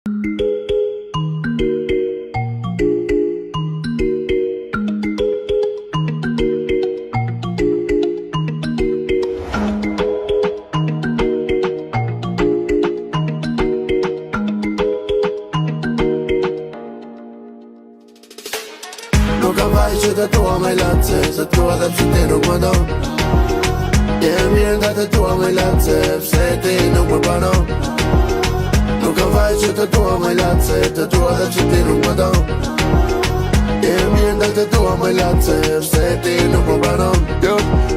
Nuk kam vaj që të tua me lance, se tua dhe pse ti nuk më do. Jem mirë nga të tua me lance, pse ti nuk më banon. Nuk kam vaj që të tua me lance, të tua dhe pse ti nuk më do. Jem mirë nga të tua me lance, pse ti nuk më banon.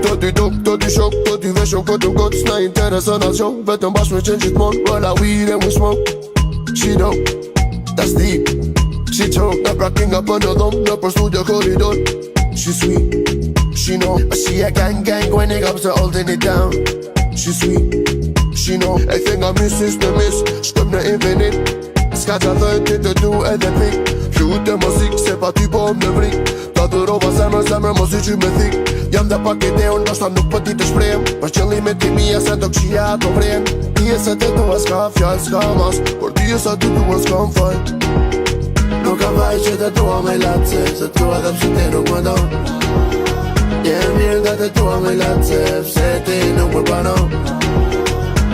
Të ty duk, të ty shok, të ty veshon këtë gotë s'na interesën atë show. Vetëm bashkë me qenë gjithmonë, well I weed and we smoke. She know, that's deep. She choke, na praking nga për në dhomë, në për studio korridor. She sweet, she know, she a gang when it comes to holding it down. She sweet, she know, e the nga misis në mis, shkëm në infinit. S'ka qa thënë ti të du edhe pik, flut e mozik se pa ty po më në vrik. Ta dërova zemër mos i qy me thik. Jam dhe pak ideon, ndoshta nuk për ti të shprem. Për qëllimet ti mija se do këshia to vrem. Ti e se të tua s'ka fjall, s'ka mas, por ti e se të tua s'ka më fajt. Nuk kam vaj që të tua me lance, se tua dhe pse ti nuk më do. Jem mirë nga të tua me lance, pse ti nuk më banon.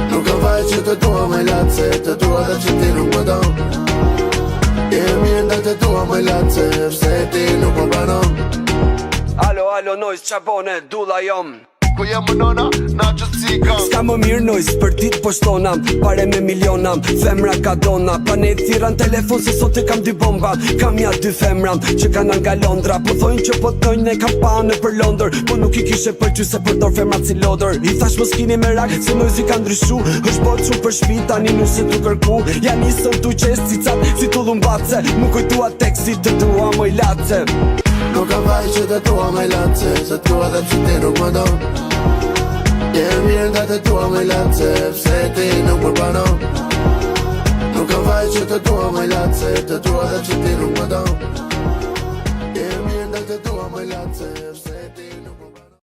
Nuk kam vaj që të tua me lance, të tua dhe pse ti nuk më do. Jem mirë nga të tua me lance, pse ti nuk më banon. Alo, noise, qa bone, dulla jom. Ku jem më nona, na që si kam. S'ka më mirë noise, për dit po shtonam. Pare me milionam, femra ka dona. Pa ne thiran telefon se sot e kam dy bomba. Kam ja dy femram, që kanë nga Londra. Po thojnë që po tojnë ne kampane për Londër. Po nuk i kishe për që se përdor femrat si lodër. I thash mos kini me rak, se noise i ka ndryshu. Është po që për shpi, tani nuk se tu kërku. Ja nisën tu qes si cat, si tu lumbace. Mu kujtua teksi të tua moj lace. Nuk kam vaj që të tua me lance, se tua dhe pse ti nuk më do. Jem mirë nga të tua me lance, pse ti nuk më banon. Nuk kam vaj që të tua me lance, të tua dhe pse ti nuk më do. Jem mirë nga të tua me lance, pse ti nuk më banon.